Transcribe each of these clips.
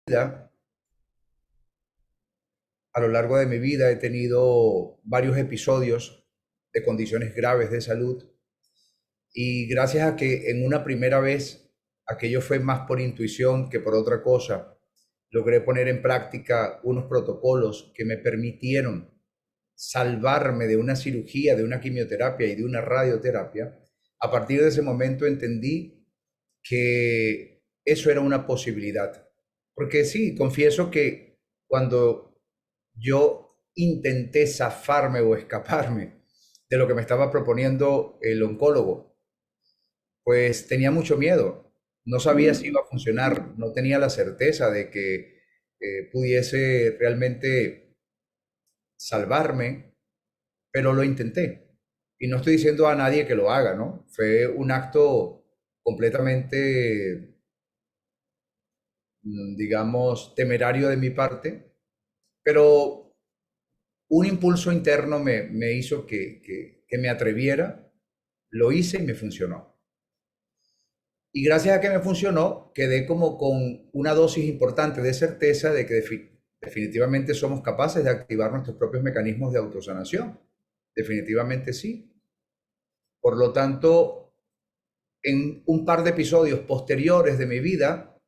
vida, a lo largo de mi vida he tenido varios episodios de condiciones graves de salud y gracias a que en una primera vez aquello fue más por intuición que por otra cosa, logré poner en práctica unos protocolos que me permitieron salvarme de una cirugía, de una quimioterapia y de una radioterapia. A partir de ese momento entendí que eso era una posibilidad. Porque sí, confieso que cuando yo intenté zafarme o escaparme de lo que me estaba proponiendo el oncólogo, pues tenía mucho miedo. No sabía si iba a funcionar, no tenía la certeza de que pudiese realmente salvarme, pero lo intenté. Y no estoy diciendo a nadie que lo haga, ¿no? Fue un acto completamente, digamos, temerario de mi parte, pero un impulso interno me hizo que me atreviera, lo hice y me funcionó. Y gracias a que me funcionó, quedé como con una dosis importante de certeza de que definitivamente somos capaces de activar nuestros propios mecanismos de autosanación. Definitivamente sí. Por lo tanto, en un par de episodios posteriores de mi vida,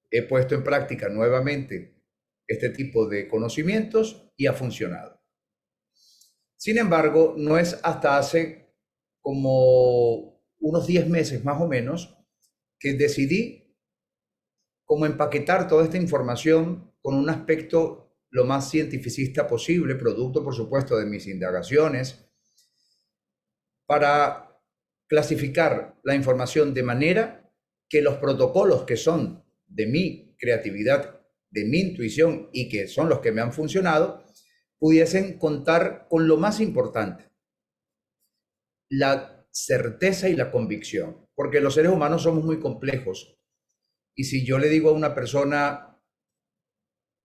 he puesto en práctica nuevamente este tipo de conocimientos y ha funcionado. Sin embargo, no es hasta hace como unos 10 meses más o menos que decidí como empaquetar toda esta información con un aspecto lo más cientificista posible, producto por supuesto de mis indagaciones, para clasificar la información de manera que los protocolos que son de mi creatividad, de mi intuición y que son los que me han funcionado, pudiesen contar con lo más importante, la certeza y la convicción, porque los seres humanos somos muy complejos. Y si yo le digo a una persona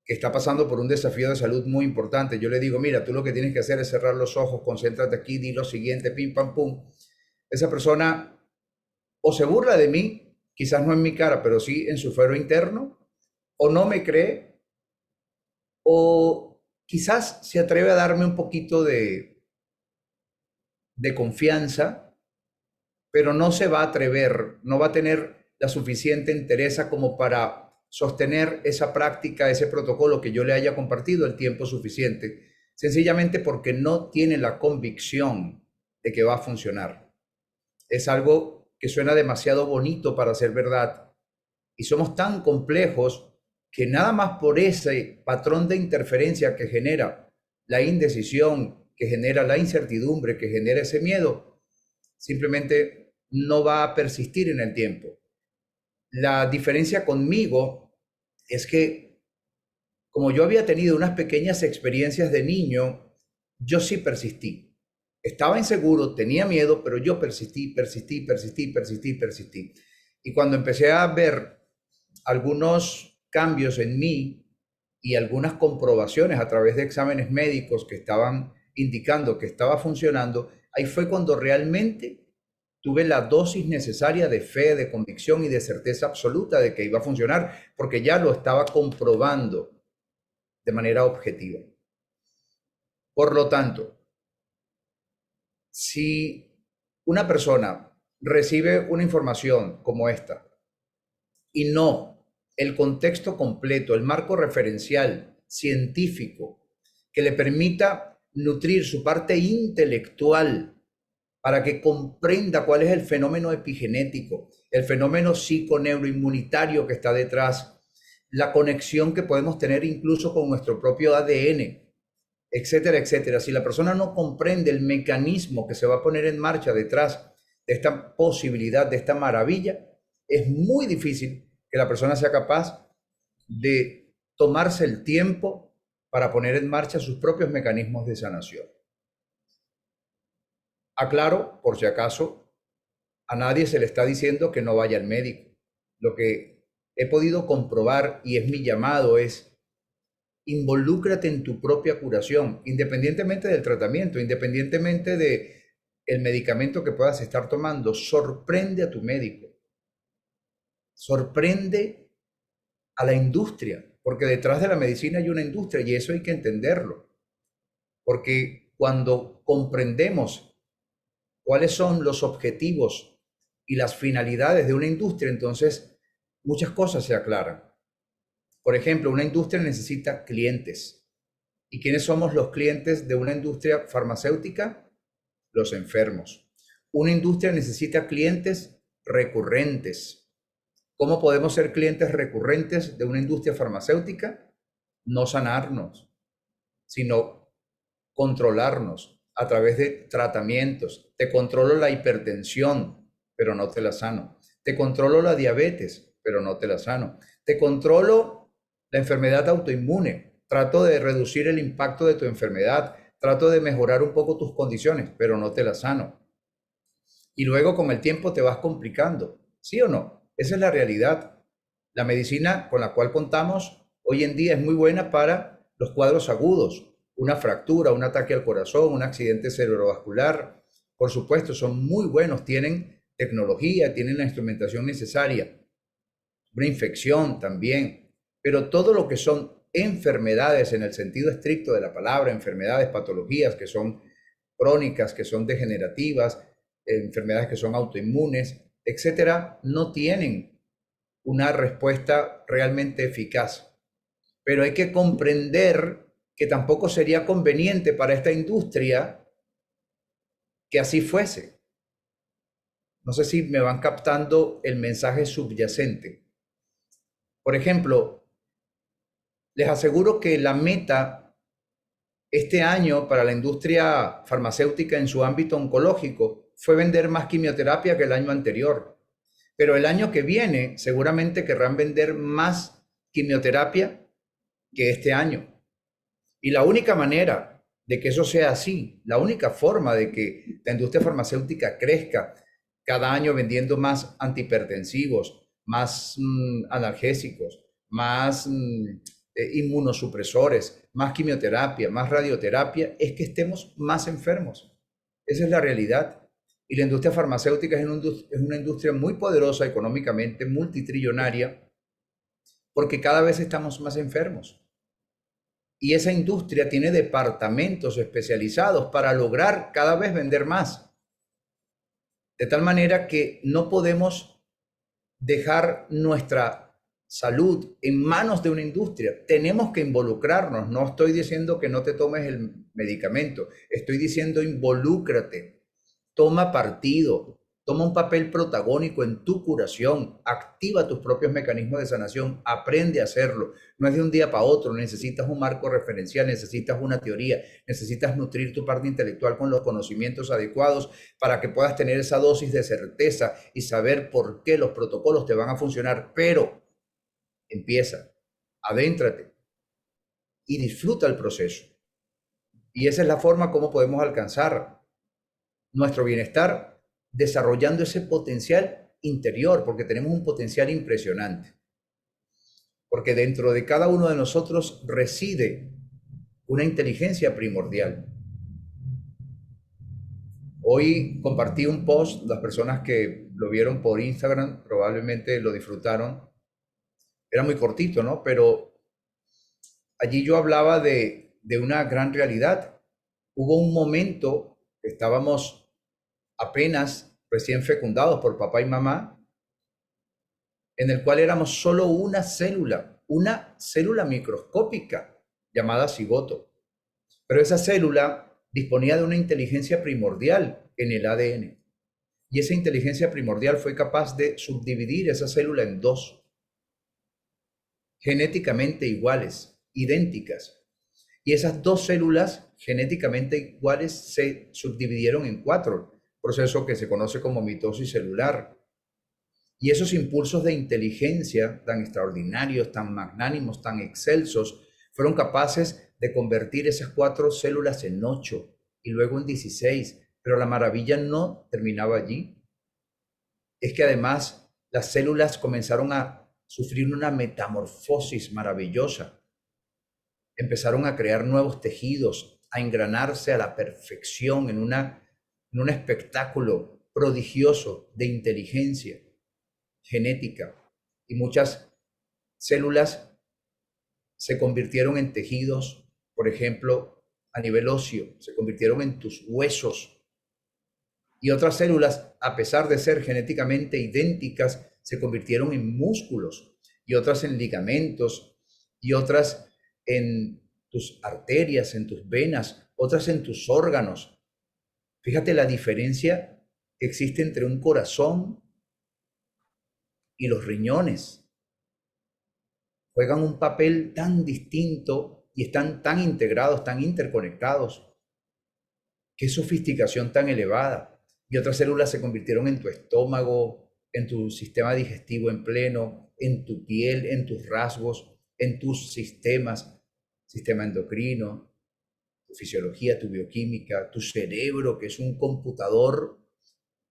que está pasando por un desafío de salud muy importante, yo le digo, mira, tú lo que tienes que hacer es cerrar los ojos, concéntrate aquí, di lo siguiente, pim, pam, pum. Esa persona o se burla de mí, quizás no en mi cara, pero sí en su fuero interno, o no me cree, o quizás se atreve a darme un poquito de confianza, pero no se va a atrever, no va a tener la suficiente entereza como para sostener esa práctica, ese protocolo que yo le haya compartido el tiempo suficiente, sencillamente porque no tiene la convicción de que va a funcionar. Es algo que suena demasiado bonito para ser verdad y somos tan complejos que nada más por ese patrón de interferencia que genera la indecisión, que genera la incertidumbre, que genera ese miedo, simplemente no va a persistir en el tiempo. La diferencia conmigo es que como yo había tenido unas pequeñas experiencias de niño, yo sí persistí. Estaba inseguro, tenía miedo, pero yo persistí, persistí, persistí, persistí, persistí. Y cuando empecé a ver algunos cambios en mí y algunas comprobaciones a través de exámenes médicos que estaban indicando que estaba funcionando, ahí fue cuando realmente tuve la dosis necesaria de fe, de convicción y de certeza absoluta de que iba a funcionar, porque ya lo estaba comprobando de manera objetiva. Por lo tanto, si una persona recibe una información como esta y no el contexto completo, el marco referencial científico que le permita nutrir su parte intelectual para que comprenda cuál es el fenómeno epigenético, el fenómeno psiconeuroinmunitario que está detrás, la conexión que podemos tener incluso con nuestro propio ADN, etcétera, etcétera. Si la persona no comprende el mecanismo que se va a poner en marcha detrás de esta posibilidad, de esta maravilla, es muy difícil que la persona sea capaz de tomarse el tiempo para poner en marcha sus propios mecanismos de sanación. Aclaro, por si acaso, a nadie se le está diciendo que no vaya al médico. Lo que he podido comprobar y es mi llamado es involúcrate en tu propia curación, independientemente del tratamiento, independientemente de el medicamento que puedas estar tomando. Sorprende a tu médico, sorprende a la industria, porque detrás de la medicina hay una industria y eso hay que entenderlo, porque cuando comprendemos cuáles son los objetivos y las finalidades de una industria, entonces muchas cosas se aclaran. Por ejemplo, una industria necesita clientes. ¿Y quiénes somos los clientes de una industria farmacéutica? Los enfermos. Una industria necesita clientes recurrentes. ¿Cómo podemos ser clientes recurrentes de una industria farmacéutica? No sanarnos, sino controlarnos a través de tratamientos. Te controlo la hipertensión, pero no te la sano. Te controlo la diabetes, pero no te la sano. Te controlo la enfermedad autoinmune. Trato de reducir el impacto de tu enfermedad. Trato de mejorar un poco tus condiciones, pero no te la sano. Y luego con el tiempo te vas complicando. ¿Sí o no? Esa es la realidad. La medicina con la cual contamos hoy en día es muy buena para los cuadros agudos, una fractura, un ataque al corazón, un accidente cerebrovascular. Por supuesto, son muy buenos, tienen tecnología, tienen la instrumentación necesaria, una infección también, pero todo lo que son enfermedades en el sentido estricto de la palabra, enfermedades, patologías que son crónicas, que son degenerativas, enfermedades que son autoinmunes, etcétera, no tienen una respuesta realmente eficaz. Pero hay que comprender que tampoco sería conveniente para esta industria que así fuese. No sé si me van captando el mensaje subyacente. Por ejemplo, les aseguro que la meta este año para la industria farmacéutica en su ámbito oncológico fue vender más quimioterapia que el año anterior. Pero el año que viene seguramente querrán vender más quimioterapia que este año. Y la única manera de que eso sea así, la única forma de que la industria farmacéutica crezca cada año vendiendo más antihipertensivos, más analgésicos, más inmunosupresores, más quimioterapia, más radioterapia, es que estemos más enfermos. Esa es la realidad. Y la industria farmacéutica es una industria muy poderosa económicamente, multitrillonaria, porque cada vez estamos más enfermos. Y esa industria tiene departamentos especializados para lograr cada vez vender más. De tal manera que no podemos dejar nuestra salud en manos de una industria. Tenemos que involucrarnos. No estoy diciendo que no te tomes el medicamento. Estoy diciendo involúcrate. Toma partido. Toma un papel protagónico en tu curación, activa tus propios mecanismos de sanación, aprende a hacerlo. No es de un día para otro, necesitas un marco referencial, necesitas una teoría, necesitas nutrir tu parte intelectual con los conocimientos adecuados para que puedas tener esa dosis de certeza y saber por qué los protocolos te van a funcionar. Pero empieza, adéntrate y disfruta el proceso. Y esa es la forma como podemos alcanzar nuestro bienestar desarrollando ese potencial interior, porque tenemos un potencial impresionante. Porque dentro de cada uno de nosotros reside una inteligencia primordial. Hoy compartí un post, las personas que lo vieron por Instagram probablemente lo disfrutaron. Era muy cortito, ¿no? Pero allí yo hablaba de una gran realidad. Hubo un momento que estábamos apenas recién fecundados por papá y mamá, en el cual éramos solo una célula microscópica llamada cigoto. Pero esa célula disponía de una inteligencia primordial en el ADN. Y esa inteligencia primordial fue capaz de subdividir esa célula en dos, genéticamente iguales, idénticas. Y esas dos células genéticamente iguales se subdividieron en cuatro, proceso que se conoce como mitosis celular. Y esos impulsos de inteligencia tan extraordinarios, tan magnánimos, tan excelsos, fueron capaces de convertir esas cuatro células en 8 y luego en 16. Pero la maravilla no terminaba allí. Es que además las células comenzaron a sufrir una metamorfosis maravillosa. Empezaron a crear nuevos tejidos, a engranarse a la perfección en un espectáculo prodigioso de inteligencia genética, y muchas Células se convirtieron en tejidos, por ejemplo, a nivel óseo, se convirtieron en tus huesos. Y otras células, a pesar de ser genéticamente idénticas, se convirtieron en músculos, y otras en ligamentos, y otras en tus arterias, en tus venas, otras en tus órganos. Fíjate la diferencia que existe entre un corazón y los riñones. Juegan un papel tan distinto y están tan integrados, tan interconectados. Qué sofisticación tan elevada. Y otras células se convirtieron en tu estómago, en tu sistema digestivo en pleno, en tu piel, en tus rasgos, en tus sistemas, sistema endocrino, tu fisiología, tu bioquímica, tu cerebro, que es un computador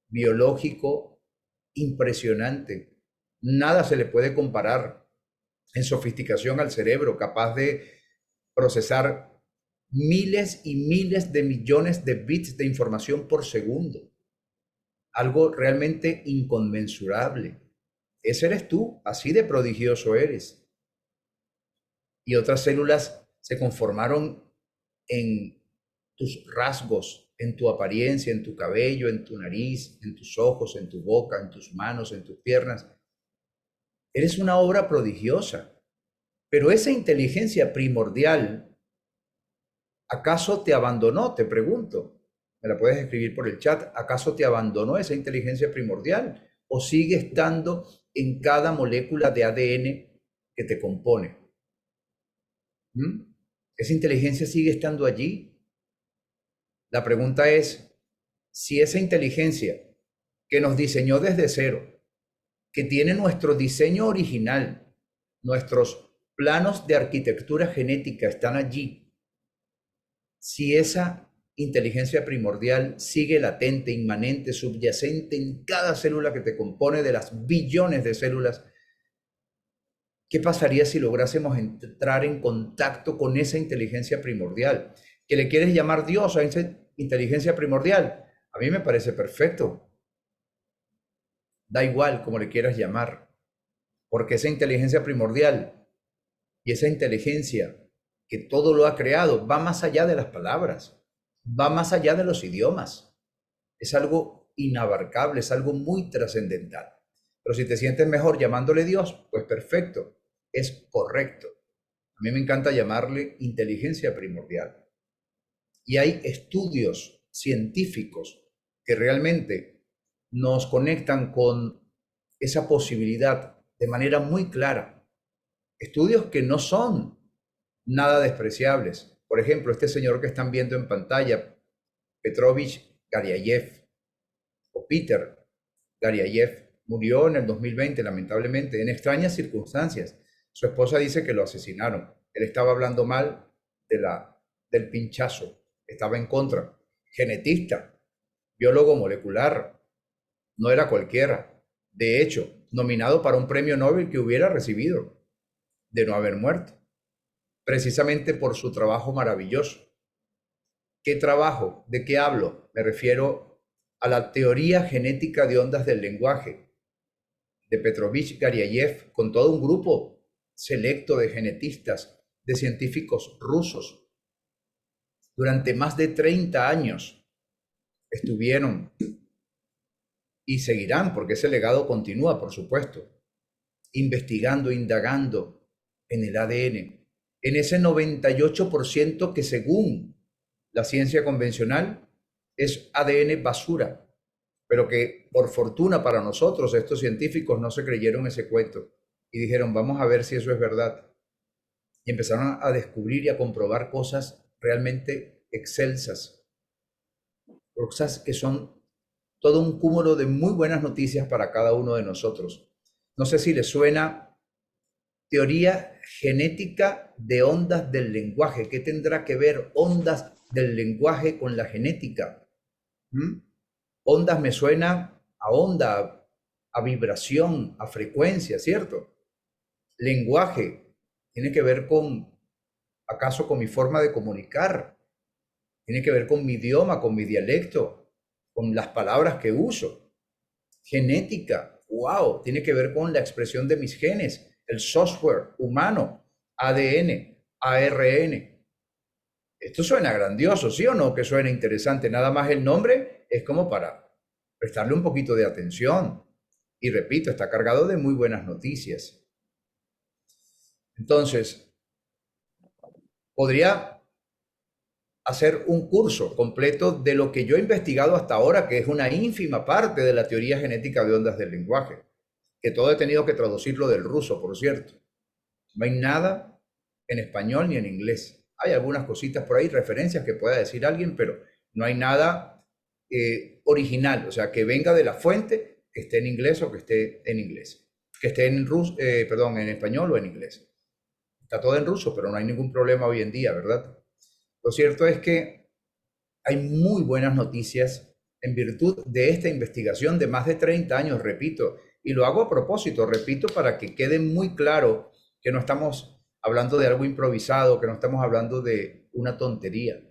biológico impresionante. Nada se le puede comparar en sofisticación al cerebro, capaz de procesar miles y miles de millones de bits de información por segundo. Algo realmente inconmensurable. Ese eres tú, así de prodigioso eres. Y otras células se conformaron en tus rasgos, en tu apariencia, en tu cabello, en tu nariz, en tus ojos, en tu boca, en tus manos, en tus piernas. Eres una obra prodigiosa. Pero esa inteligencia primordial, ¿acaso te abandonó? Te pregunto. Me la puedes escribir por el chat. ¿Acaso te abandonó esa inteligencia primordial? ¿O sigue estando en cada molécula de ADN que te compone? ¿Esa inteligencia sigue estando allí? La pregunta es, si esa inteligencia que nos diseñó desde cero, que tiene nuestro diseño original, nuestros planos de arquitectura genética están allí, si esa inteligencia primordial sigue latente, inmanente, subyacente en cada célula que te compone de las billones de células, ¿qué pasaría si lográsemos entrar en contacto con esa inteligencia primordial? ¿Que le quieres llamar Dios a esa inteligencia primordial? A mí me parece perfecto. Da igual como le quieras llamar, porque esa inteligencia primordial y esa inteligencia que todo lo ha creado va más allá de las palabras, va más allá de los idiomas. Es algo inabarcable, es algo muy trascendental. Pero si te sientes mejor llamándole Dios, pues perfecto, es correcto. A mí me encanta llamarle inteligencia primordial. Y hay estudios científicos que realmente nos conectan con esa posibilidad de manera muy clara. Estudios que no son nada despreciables. Por ejemplo, este señor que están viendo en pantalla, Petrovich Garyayev, o Peter Garyayev, murió en el 2020, lamentablemente, en extrañas circunstancias. Su esposa dice que lo asesinaron. Él estaba hablando mal del pinchazo, estaba en contra. Genetista, biólogo molecular, no era cualquiera. De hecho, nominado para un premio Nobel que hubiera recibido de no haber muerto, precisamente por su trabajo maravilloso. ¿Qué trabajo? ¿De qué hablo? Me refiero a la teoría genética de ondas del lenguaje de Petrovich Garyayev, con todo un grupo selecto de genetistas, de científicos rusos. Durante más de 30 años estuvieron y seguirán, porque ese legado continúa, por supuesto, investigando, indagando en el ADN, en ese 98% que según la ciencia convencional es ADN basura, pero que por fortuna para nosotros estos científicos no se creyeron ese cuento y dijeron, vamos a ver si eso es verdad. Y empezaron a descubrir y a comprobar cosas realmente excelsas, cosas que son todo un cúmulo de muy buenas noticias para cada uno de nosotros. No sé si les suena teoría genética de ondas del lenguaje. ¿Qué tendrá que ver ondas del lenguaje con la genética? Ondas me suena a onda, a vibración, a frecuencia, ¿cierto? Lenguaje tiene que ver con, ¿acaso con mi forma de comunicar? Tiene que ver con mi idioma, con mi dialecto, con las palabras que uso. Genética, wow, tiene que ver con la expresión de mis genes. el software humano, ADN, ARN. Esto suena grandioso, ¿sí o no? Que suena interesante. Nada más el nombre es como para prestarle un poquito de atención. Y repito, está cargado de muy buenas noticias. Entonces, podría hacer un curso completo de lo que yo he investigado hasta ahora, que es una ínfima parte de la teoría genética de ondas del lenguaje, que todo he tenido que traducirlo del ruso, por cierto. No hay nada en español ni en inglés. Hay algunas cositas por ahí, referencias que pueda decir alguien, pero no hay nada original, o sea, que venga de la fuente, que esté en inglés o que esté en inglés, que esté en ruso, perdón, en español o en inglés. Está todo en ruso, pero no hay ningún problema hoy en día, ¿verdad? Lo cierto es que hay muy buenas noticias en virtud de esta investigación de más de 30 años, repito, y lo hago a propósito, repito, para que quede muy claro que no estamos hablando de algo improvisado, que no estamos hablando de una tontería.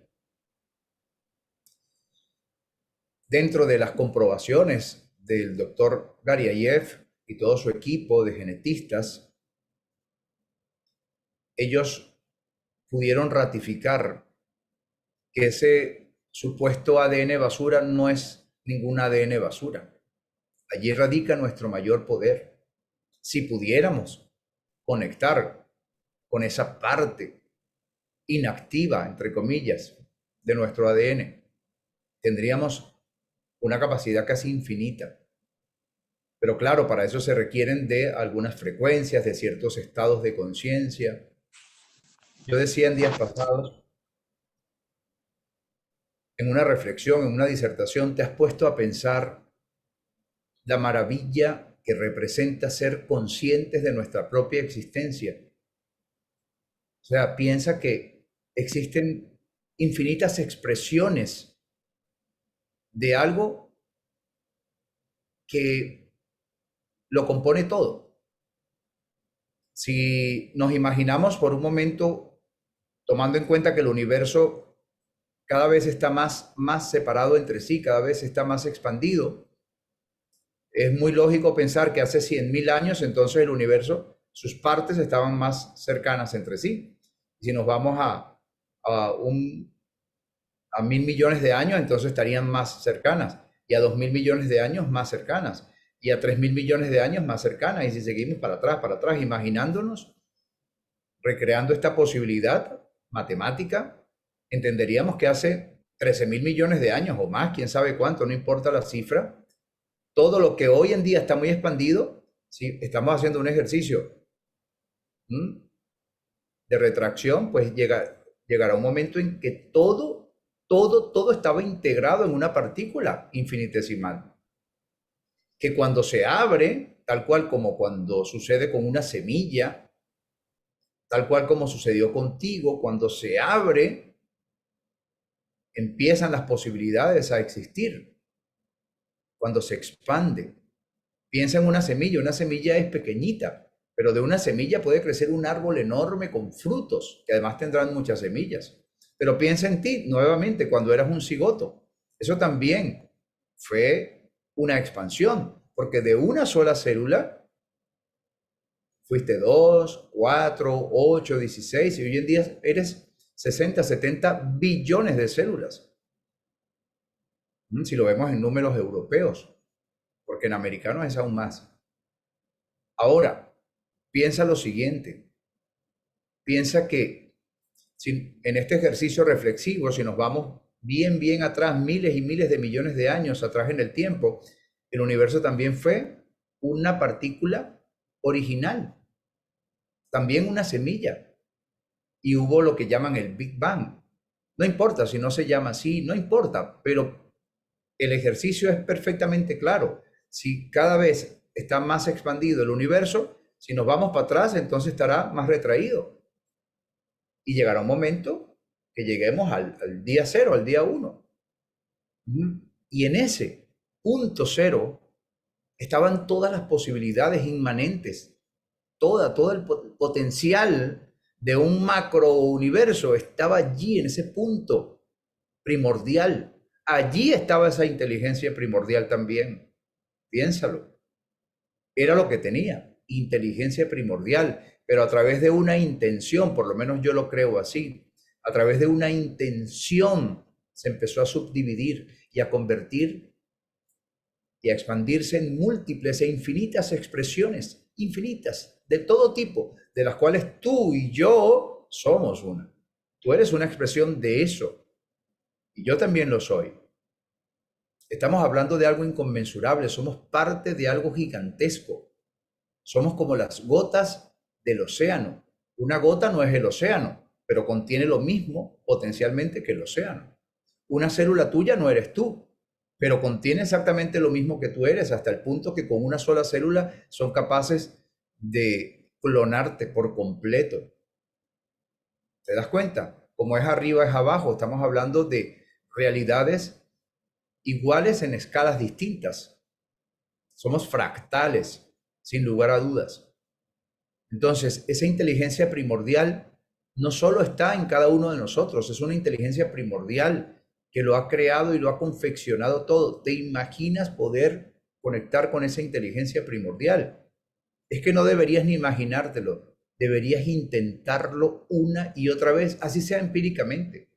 Dentro de las comprobaciones del doctor Garyayev y todo su equipo de genetistas, ellos pudieron ratificar que ese supuesto ADN basura no es ningún ADN basura. Allí radica nuestro mayor poder. Si pudiéramos conectar con esa parte inactiva, entre comillas, de nuestro ADN, tendríamos una capacidad casi infinita. Pero claro, para eso se requieren de algunas frecuencias, de ciertos estados de conciencia. Yo decía en días pasados, en una reflexión, en una disertación, te has puesto a pensar la maravilla que representa ser conscientes de nuestra propia existencia. O sea, piensa que existen infinitas expresiones de algo que lo compone todo. Si nos imaginamos por un momento, tomando en cuenta que el universo cada vez está más separado entre sí, cada vez está más expandido, es muy lógico pensar que hace 100.000 años entonces el universo, sus partes estaban más cercanas entre sí. Si nos vamos a, un, a 1.000 millones de años, entonces estarían más cercanas. Y a 2.000 millones de años más cercanas. Y a 3.000 millones de años más cercanas. Y si seguimos para atrás, imaginándonos, recreando esta posibilidad matemática, entenderíamos que hace 13.000 millones de años o más, quién sabe cuánto, no importa la cifra, todo lo que hoy en día está muy expandido, si estamos haciendo un ejercicio de retracción, pues llegará un momento en que todo estaba integrado en una partícula infinitesimal, que cuando se abre, tal cual como cuando sucede con una semilla, tal cual como sucedió contigo, cuando se abre, empiezan las posibilidades a existir, cuando se expande. Piensa en una semilla es pequeñita, pero de una semilla puede crecer un árbol enorme con frutos, que además tendrán muchas semillas. Pero piensa en ti nuevamente cuando eras un cigoto. Eso también fue una expansión, porque de una sola célula fuiste 2, 4, 8, 16 y hoy en día eres 60, 70 billones de células. Si lo vemos en números europeos, porque en americanos es aún más. Ahora, piensa lo siguiente, piensa que si en este ejercicio reflexivo, si nos vamos bien atrás, miles y miles de millones de años atrás en el tiempo, el universo también fue una partícula original, también una semilla, y hubo lo que llaman el Big Bang. No importa si no se llama así, no importa, pero el ejercicio es perfectamente claro. Si cada vez está más expandido el universo, si nos vamos para atrás, entonces estará más retraído. Y llegará un momento que lleguemos al día cero, al día uno. Y en ese punto cero estaban todas las posibilidades inmanentes, todo el potencial de un macro universo estaba allí en ese punto primordial. Allí estaba esa inteligencia primordial también. Piénsalo. Era lo que tenía. inteligencia primordial, pero a través de una intención, por lo menos yo lo creo así, a través de una intención se empezó a subdividir y a convertir y a expandirse en múltiples e infinitas expresiones, infinitas, de todo tipo, de las cuales tú y yo somos una. Tú eres una expresión de eso y yo también lo soy. Estamos hablando de algo inconmensurable, somos parte de algo gigantesco. Somos como las gotas del océano. Una gota no es el océano, pero contiene lo mismo potencialmente que el océano. Una célula tuya no eres tú, pero contiene exactamente lo mismo que tú eres, hasta el punto que con una sola célula son capaces de clonarte por completo. ¿Te das cuenta? Como es arriba es abajo, estamos hablando de realidades iguales en escalas distintas. Somos fractales, sin lugar a dudas. Entonces, esa inteligencia primordial no solo está en cada uno de nosotros, es una inteligencia primordial que lo ha creado y lo ha confeccionado todo. ¿Te imaginas poder conectar con esa inteligencia primordial? Es que no deberías ni imaginártelo, deberías intentarlo una y otra vez, así sea empíricamente.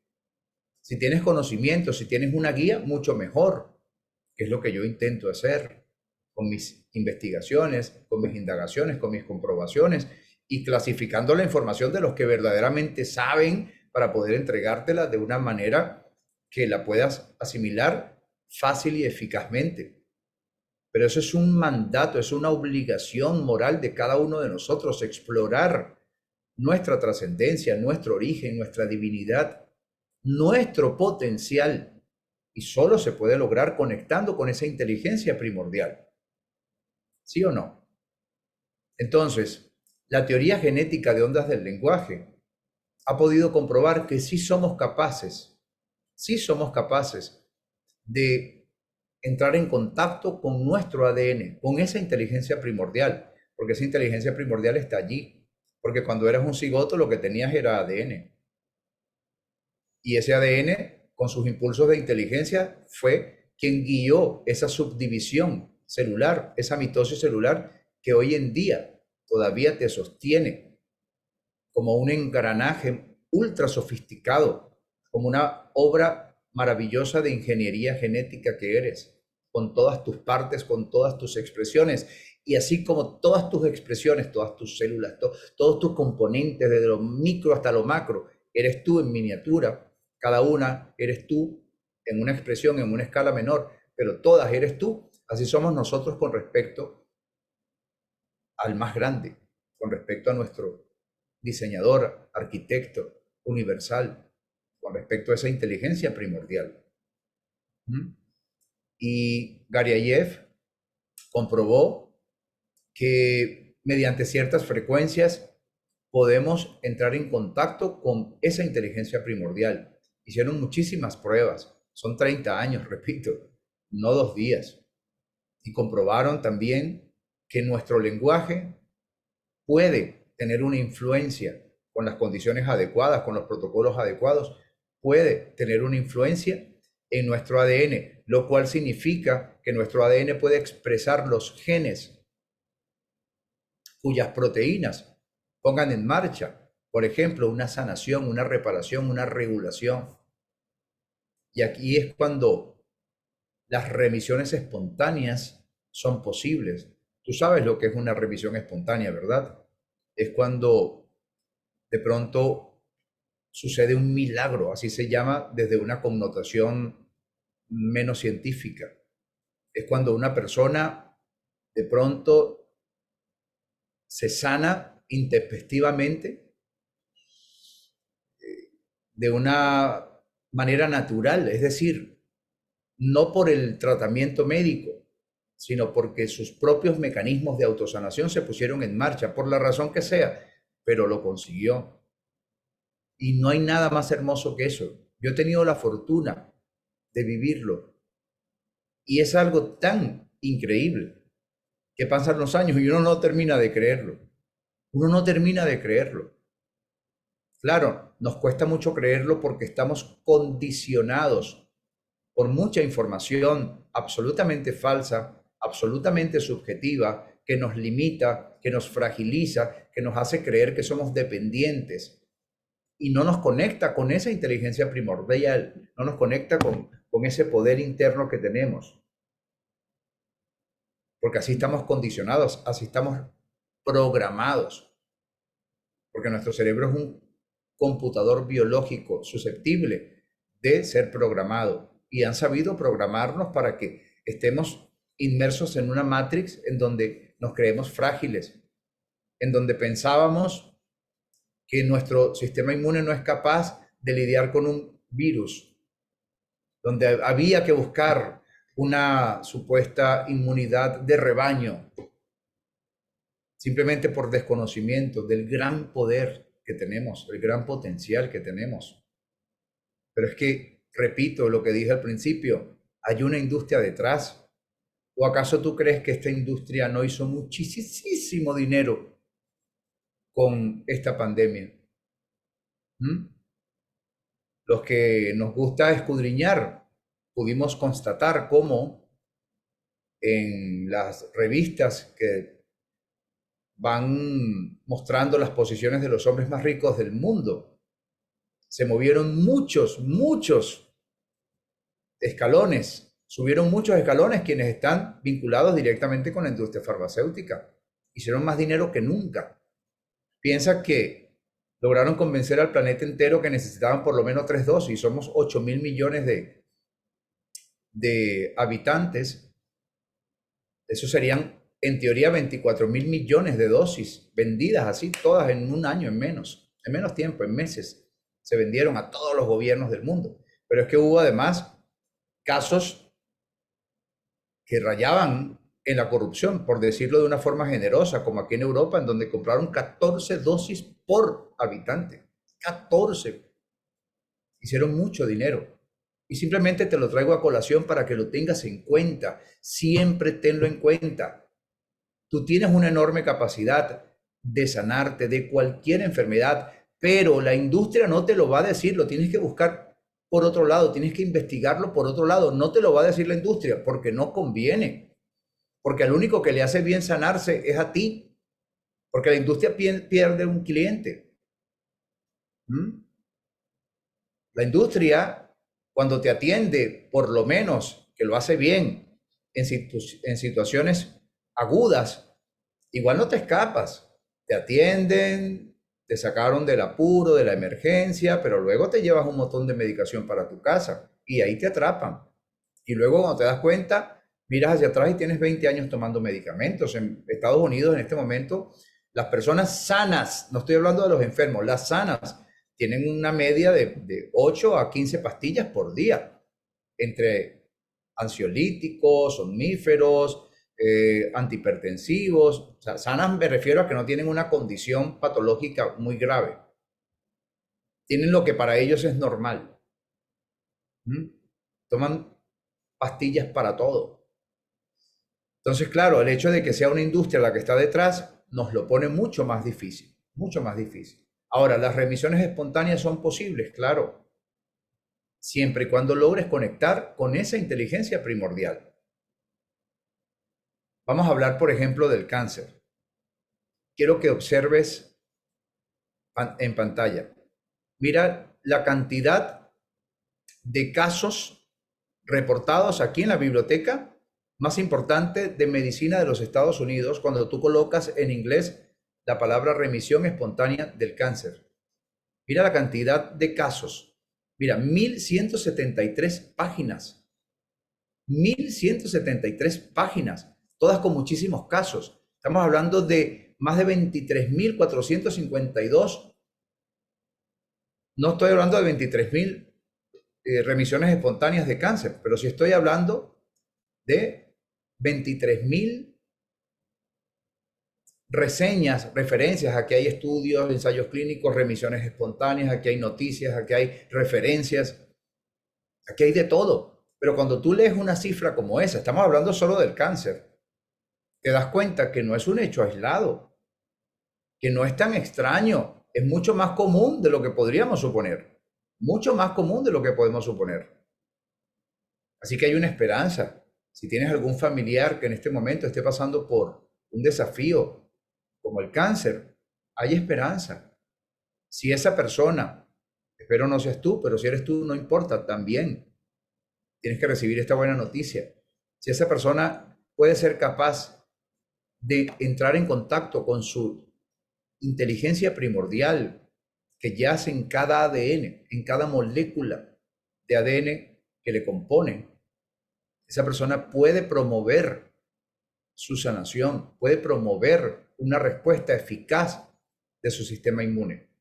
Si tienes conocimiento, si tienes una guía, mucho mejor, que es lo que yo intento hacer con mis investigaciones, con mis indagaciones, con mis comprobaciones y clasificando la información de los que verdaderamente saben para poder entregártela de una manera que la puedas asimilar fácil y eficazmente. Pero eso es un mandato, es una obligación moral de cada uno de nosotros, explorar nuestra trascendencia, nuestro origen, nuestra divinidad, nuestro potencial, y solo se puede lograr conectando con esa inteligencia primordial. ¿Sí o no? Entonces, la teoría genética de ondas del lenguaje ha podido comprobar que sí somos capaces de entrar en contacto con nuestro ADN, con esa inteligencia primordial, porque esa inteligencia primordial está allí, porque cuando eras un cigoto lo que tenías era ADN. Y ese ADN, con sus impulsos de inteligencia, fue quien guió esa subdivisión celular, esa mitosis celular que hoy en día todavía te sostiene como un engranaje ultra sofisticado, como una obra maravillosa de ingeniería genética que eres, con todas tus partes, con todas tus expresiones, y así como todas tus expresiones, todas tus células, todos tus componentes, desde lo micro hasta lo macro, eres tú en miniatura, cada una eres tú en una expresión, en una escala menor, pero todas eres tú. Así somos nosotros con respecto al más grande, con respecto a nuestro diseñador, arquitecto universal, con respecto a esa inteligencia primordial. Y Garyayev comprobó que mediante ciertas frecuencias podemos entrar en contacto con esa inteligencia primordial. Hicieron muchísimas pruebas, son 30 años, repito, no 2 días. Y comprobaron también que nuestro lenguaje puede tener una influencia con las condiciones adecuadas, con los protocolos adecuados, puede tener una influencia en nuestro ADN, lo cual significa que nuestro ADN puede expresar los genes cuyas proteínas pongan en marcha, por ejemplo, una sanación, una reparación, una regulación. Y aquí es cuando las remisiones espontáneas son posibles. Tú sabes lo que es una remisión espontánea, ¿verdad? Es cuando de pronto sucede un milagro, así se llama desde una connotación menos científica. Es cuando una persona de pronto se sana intempestivamente de una manera natural, es decir, no por el tratamiento médico, sino porque sus propios mecanismos de autosanación se pusieron en marcha, por la razón que sea, pero lo consiguió. Y no hay nada más hermoso que eso. Yo he tenido la fortuna de vivirlo. Y es algo tan increíble que pasan los años y uno no termina de creerlo. Uno no termina de creerlo. Claro, nos cuesta mucho creerlo porque estamos condicionados por mucha información absolutamente falsa, absolutamente subjetiva, que nos limita, que nos fragiliza, que nos hace creer que somos dependientes y no nos conecta con esa inteligencia primordial, no nos conecta con ese poder interno que tenemos. Porque así estamos condicionados, así estamos programados. Porque nuestro cerebro es un computador biológico susceptible de ser programado. Y han sabido programarnos para que estemos inmersos en una matrix en donde nos creemos frágiles, en donde pensábamos que nuestro sistema inmune no es capaz de lidiar con un virus, donde había que buscar una supuesta inmunidad de rebaño, simplemente por desconocimiento del gran poder que tenemos, el gran potencial que tenemos. Pero es que, repito lo que dije al principio, hay una industria detrás. ¿O acaso tú crees que esta industria no hizo muchísimo dinero con esta pandemia? ¿Mm? Los que nos gusta escudriñar, pudimos constatar cómo en las revistas que van mostrando las posiciones de los hombres más ricos del mundo, se movieron muchos escalones, subieron muchos escalones quienes están vinculados directamente con la industria farmacéutica. Hicieron más dinero que nunca. Piensa que lograron convencer al planeta entero que necesitaban por lo menos 3 dosis. Somos 8.000 millones de habitantes. Eso serían, en teoría, 24.000 millones de dosis vendidas así, todas en un año, en menos tiempo, en meses. Se vendieron a todos los gobiernos del mundo. Pero es que hubo además casos que rayaban en la corrupción, por decirlo de una forma generosa, como aquí en Europa, en donde compraron 14 dosis por habitante. 14. Hicieron mucho dinero. Y simplemente te lo traigo a colación para que lo tengas en cuenta. Siempre tenlo en cuenta. Tú tienes una enorme capacidad de sanarte de cualquier enfermedad, pero la industria no te lo va a decir, lo tienes que buscar por otro lado, tienes que investigarlo por otro lado. No te lo va a decir la industria porque no conviene. Porque al único que le hace bien sanarse es a ti. Porque la industria pierde un cliente. La industria, cuando te atiende, por lo menos que lo hace bien en situaciones agudas, igual no te escapas. Te atienden, te sacaron del apuro, de la emergencia, pero luego te llevas un montón de medicación para tu casa y ahí te atrapan. Y luego cuando te das cuenta, miras hacia atrás y tienes 20 años tomando medicamentos. En Estados Unidos en este momento, las personas sanas, no estoy hablando de los enfermos, las sanas, tienen una media de 8 a 15 pastillas por día, entre ansiolíticos, somníferos, antihipertensivos. O sea, sanas me refiero a que no tienen una condición patológica muy grave. Tienen lo que para ellos es normal. Toman pastillas para todo. Entonces, claro, el hecho de que sea una industria la que está detrás nos lo pone mucho más difícil, mucho más difícil. Ahora, las remisiones espontáneas son posibles, claro, siempre y cuando logres conectar con esa inteligencia primordial. Vamos a hablar, por ejemplo, del cáncer. Quiero que observes en pantalla. Mira la cantidad de casos reportados aquí en la biblioteca más importante de medicina de los Estados Unidos cuando tú colocas en inglés la palabra remisión espontánea del cáncer. Mira la cantidad de casos. Mira, 1.173 páginas. 1.173 páginas, todas con muchísimos casos. Estamos hablando de más de 23.452. No estoy hablando de 23.000 remisiones espontáneas de cáncer, pero sí estoy hablando de 23.000 reseñas, referencias. Aquí hay estudios, ensayos clínicos, remisiones espontáneas, aquí hay noticias, aquí hay referencias, aquí hay de todo. Pero cuando tú lees una cifra como esa, estamos hablando solo del cáncer, te das cuenta que no es un hecho aislado, que no es tan extraño, es mucho más común de lo que podríamos suponer, mucho más común de lo que podemos suponer. Así que hay una esperanza. Si tienes algún familiar que en este momento esté pasando por un desafío como el cáncer, hay esperanza. Si esa persona, espero no seas tú, pero si eres tú, no importa, también tienes que recibir esta buena noticia. Si esa persona puede ser capaz de entrar en contacto con su inteligencia primordial que yace en cada ADN, en cada molécula de ADN que le compone, esa persona puede promover su sanación, puede promover una respuesta eficaz de su sistema inmune.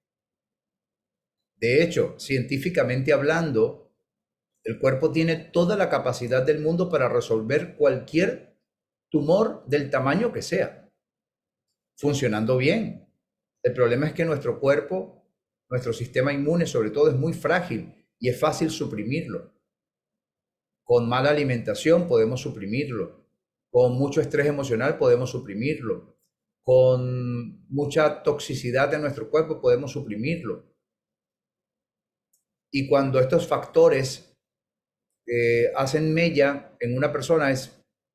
De hecho, científicamente hablando, el cuerpo tiene toda la capacidad del mundo para resolver cualquier tumor del tamaño que sea, funcionando bien. El problema es que nuestro cuerpo, nuestro sistema inmune sobre todo, es muy frágil y es fácil suprimirlo. Con mala alimentación podemos suprimirlo. Con mucho estrés emocional podemos suprimirlo. Con mucha toxicidad de nuestro cuerpo podemos suprimirlo. Y cuando estos factores hacen mella en una persona,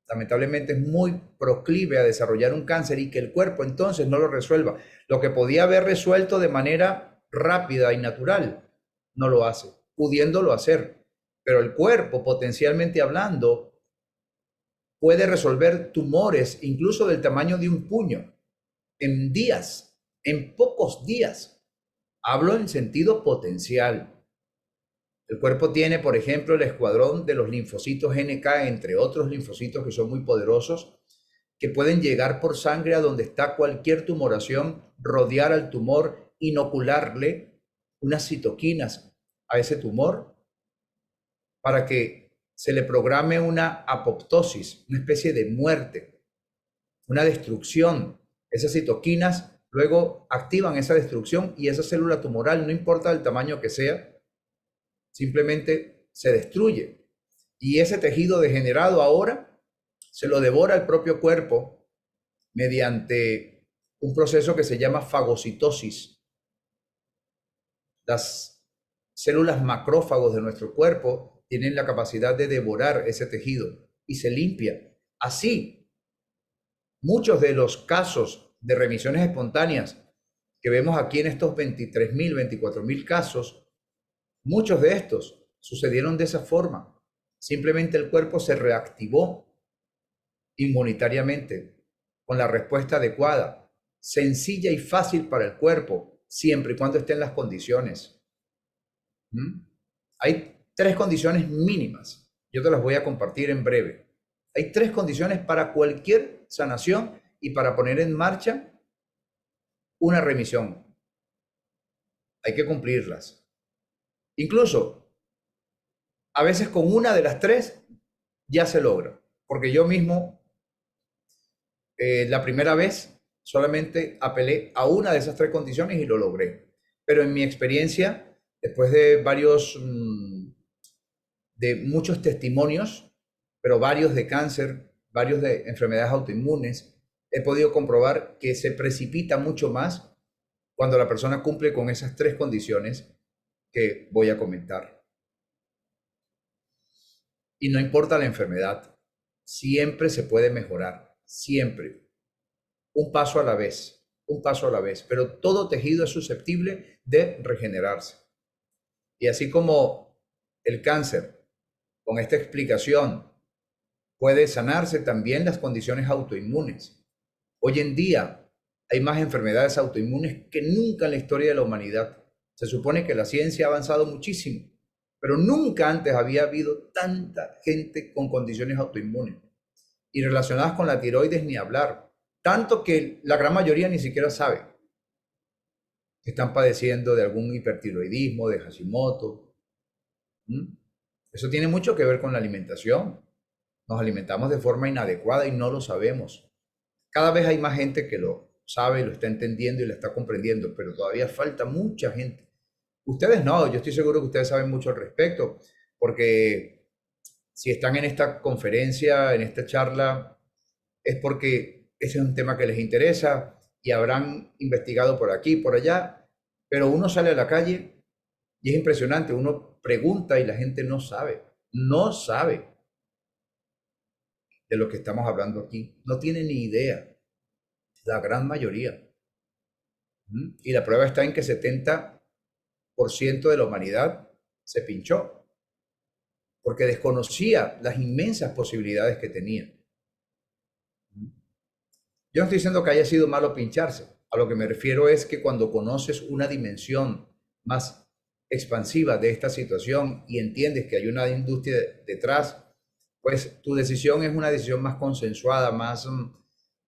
lamentablemente es muy proclive a desarrollar un cáncer y que el cuerpo entonces no lo resuelva. Lo que podía haber resuelto de manera rápida y natural, no lo hace, pudiéndolo hacer. Pero el cuerpo, potencialmente hablando, puede resolver tumores incluso del tamaño de un puño en días, en pocos días. Hablo en sentido potencial. El cuerpo tiene, por ejemplo, el escuadrón de los linfocitos NK, entre otros linfocitos que son muy poderosos, que pueden llegar por sangre a donde está cualquier tumoración, rodear al tumor, inocularle unas citoquinas a ese tumor para que se le programe una apoptosis, una especie de muerte, una destrucción. Esas citoquinas luego activan esa destrucción y esa célula tumoral, no importa el tamaño que sea, simplemente se destruye. Y ese tejido degenerado ahora se lo devora el propio cuerpo mediante un proceso que se llama fagocitosis. Las células macrófagos de nuestro cuerpo tienen la capacidad de devorar ese tejido y se limpia. Así, muchos de los casos de remisiones espontáneas que vemos aquí en estos 23.000, 24.000 casos, muchos de estos sucedieron de esa forma. Simplemente el cuerpo se reactivó inmunitariamente con la respuesta adecuada, sencilla y fácil para el cuerpo, siempre y cuando estén las condiciones. Hay 3 condiciones mínimas. Yo te las voy a compartir en breve. Hay 3 condiciones para cualquier sanación y para poner en marcha una remisión. Hay que cumplirlas. Incluso, a veces con una de las 3 ya se logra. Porque yo mismo, la primera vez, solamente apelé a una de esas 3 condiciones y lo logré. Pero en mi experiencia, después de de muchos testimonios, pero varios de cáncer, varios de enfermedades autoinmunes, he podido comprobar que se precipita mucho más cuando la persona cumple con esas 3 condiciones que voy a comentar. Y no importa la enfermedad, siempre se puede mejorar, siempre. Un paso a la vez, un paso a la vez, pero todo tejido es susceptible de regenerarse. Y así como el cáncer, con esta explicación, puede sanarse también las condiciones autoinmunes. Hoy en día hay más enfermedades autoinmunes que nunca en la historia de la humanidad. Se supone que la ciencia ha avanzado muchísimo, pero nunca antes había habido tanta gente con condiciones autoinmunes y relacionadas con la tiroides ni hablar. Tanto que la gran mayoría ni siquiera sabe que están padeciendo de algún hipertiroidismo, de Hashimoto. Eso tiene mucho que ver con la alimentación. Nos alimentamos de forma inadecuada y no lo sabemos. Cada vez hay más gente que lo sabe, lo está entendiendo y lo está comprendiendo, pero todavía falta mucha gente. Ustedes no, yo estoy seguro que ustedes saben mucho al respecto, porque si están en esta conferencia, en esta charla, es porque ese es un tema que les interesa y habrán investigado por aquí, por allá, pero uno sale a la calle y es impresionante, uno pregunta y la gente no sabe, no sabe de lo que estamos hablando aquí, no tiene ni idea. la gran mayoría. Y la prueba está en que 70% de la humanidad se pinchó, porque desconocía las inmensas posibilidades que tenía. Yo no estoy diciendo que haya sido malo pincharse. A lo que me refiero es que cuando conoces una dimensión más expansiva de esta situación y entiendes que hay una industria detrás, pues tu decisión es una decisión más consensuada, más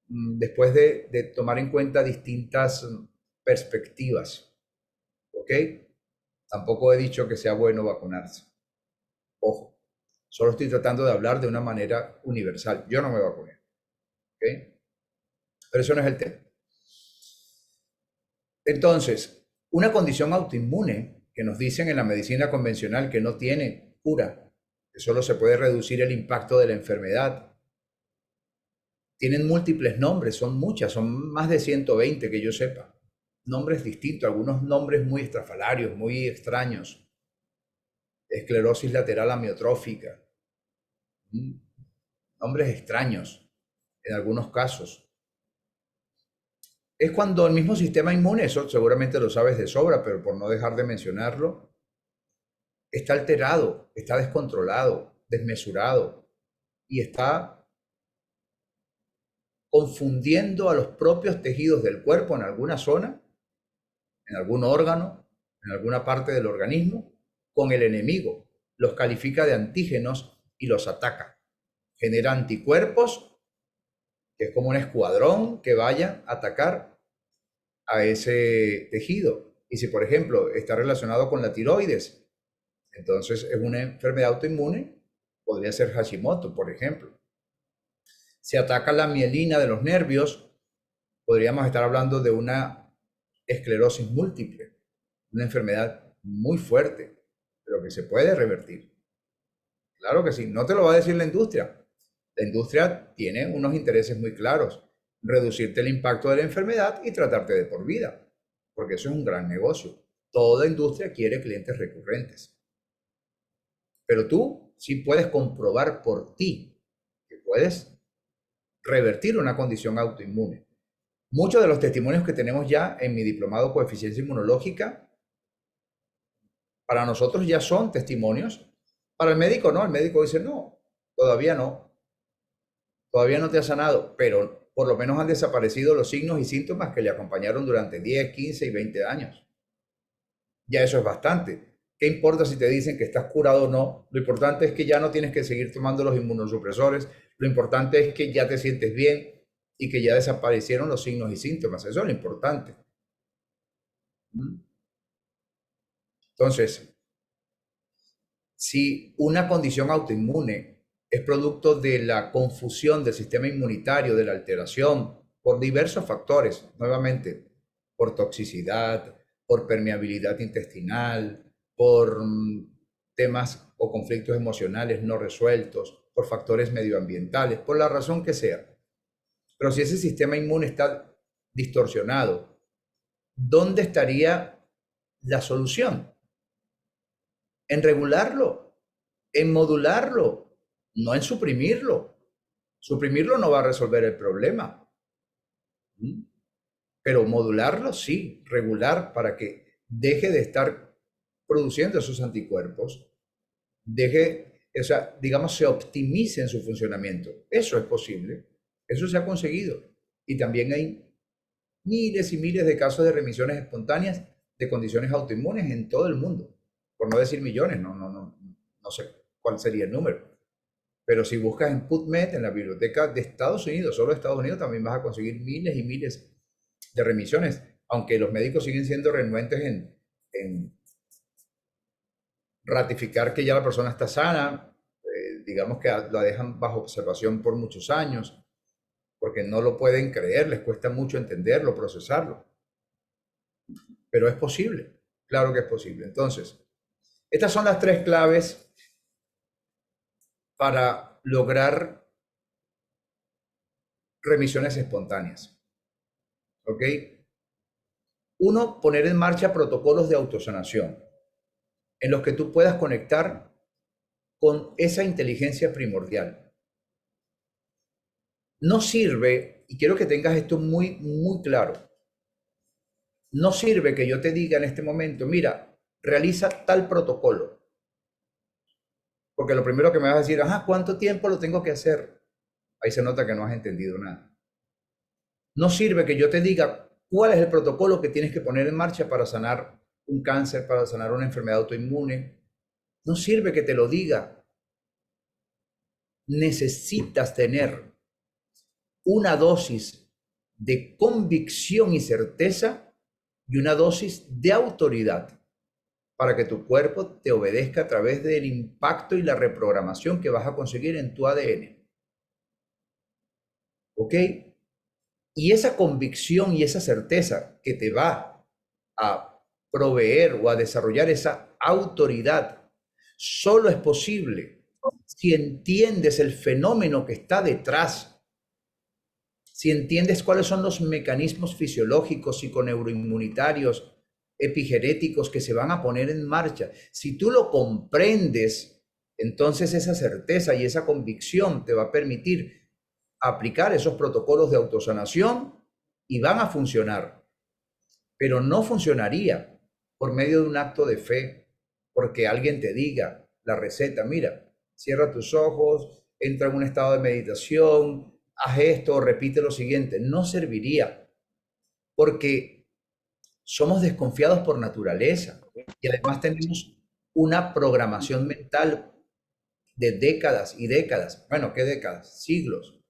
después de tomar en cuenta distintas perspectivas. ¿Ok? Tampoco he dicho que sea bueno vacunarse. Ojo, solo estoy tratando de hablar de una manera universal. Yo no me vacuné. ¿Ok? Pero eso no es el tema. Entonces, una condición autoinmune que nos dicen en la medicina convencional que no tiene cura, que solo se puede reducir el impacto de la enfermedad, tienen múltiples nombres, son muchas, son más de 120 que yo sepa. Nombres distintos, algunos nombres muy estrafalarios, muy extraños. Esclerosis lateral amiotrófica. Nombres extraños en algunos casos. Es cuando el mismo sistema inmune, eso seguramente lo sabes de sobra, pero por no dejar de mencionarlo, está alterado, está descontrolado, desmesurado y está confundiendo a los propios tejidos del cuerpo en alguna zona, en algún órgano, en alguna parte del organismo, con el enemigo. Los califica de antígenos y los ataca. Genera anticuerpos, que es como un escuadrón que vaya a atacar a ese tejido. Y si, por ejemplo, está relacionado con la tiroides, entonces es una enfermedad autoinmune, podría ser Hashimoto, por ejemplo. Si ataca la mielina de los nervios, podríamos estar hablando de una esclerosis múltiple, una enfermedad muy fuerte, pero que se puede revertir. Claro que sí, no te lo va a decir la industria. La industria tiene unos intereses muy claros, reducirte el impacto de la enfermedad y tratarte de por vida, porque eso es un gran negocio. Toda industria quiere clientes recurrentes. Pero tú sí puedes comprobar por ti que puedes revertir una condición autoinmune. Muchos de los testimonios que tenemos ya en mi diplomado Coeficiencia Inmunológica, para nosotros ya son testimonios. Para el médico no, el médico dice no, todavía no, todavía no te ha sanado, pero por lo menos han desaparecido los signos y síntomas que le acompañaron durante 10, 15 y 20 años. Ya eso es bastante. ¿Qué importa si te dicen que estás curado o no? Lo importante es que ya no tienes que seguir tomando los inmunosupresores. Lo importante es que ya te sientes bien y que ya desaparecieron los signos y síntomas. Eso es lo importante. Entonces, si una condición autoinmune es producto de la confusión del sistema inmunitario, de la alteración, por diversos factores, nuevamente, por toxicidad, por permeabilidad intestinal, por temas o conflictos emocionales no resueltos, por factores medioambientales, por la razón que sea. Pero si ese sistema inmune está distorsionado, ¿dónde estaría la solución? En regularlo, en modularlo, no en suprimirlo. Suprimirlo no va a resolver el problema. Pero modularlo sí, regular para que deje de estar produciendo esos anticuerpos, o sea, digamos, se optimice en su funcionamiento. Eso es posible, eso se ha conseguido. Y también hay miles y miles de casos de remisiones espontáneas de condiciones autoinmunes en todo el mundo. Por no decir millones, no sé cuál sería el número. Pero si buscas en PubMed, en la biblioteca de Estados Unidos, solo de Estados Unidos, también vas a conseguir miles y miles de remisiones, aunque los médicos siguen siendo renuentes en ratificar que ya la persona está sana, digamos que la dejan bajo observación por muchos años, porque no lo pueden creer, les cuesta mucho entenderlo, procesarlo. Pero es posible, claro que es posible. Entonces, estas son las tres claves para lograr remisiones espontáneas. ¿Ok? Uno, poner en marcha protocolos de autosanación en los que tú puedas conectar con esa inteligencia primordial. No sirve y quiero que tengas esto muy, muy claro. No sirve que yo te diga en este momento, mira, realiza tal protocolo, porque lo primero que me vas a decir, ajá, ¿cuánto tiempo lo tengo que hacer? Ahí se nota que no has entendido nada. No sirve que yo te diga cuál es el protocolo que tienes que poner en marcha para sanar un cáncer, para sanar una enfermedad autoinmune. No sirve que te lo diga. Necesitas tener una dosis de convicción y certeza y una dosis de autoridad para que tu cuerpo te obedezca a través del impacto y la reprogramación que vas a conseguir en tu ADN. ¿Ok? Y esa convicción y esa certeza que te va a proveer o a desarrollar esa autoridad solo es posible si entiendes el fenómeno que está detrás, si entiendes cuáles son los mecanismos fisiológicos, psiconeuroinmunitarios, epigenéticos que se van a poner en marcha. Si tú lo comprendes, entonces esa certeza y esa convicción te va a permitir aplicar esos protocolos de autosanación y van a funcionar. Pero no funcionaría por medio de un acto de fe, porque alguien te diga la receta, mira, cierra tus ojos, entra en un estado de meditación, haz esto, repite lo siguiente. No serviría, porque somos desconfiados por naturaleza y además tenemos una programación mental de décadas y décadas, bueno, ¿qué décadas? Siglos,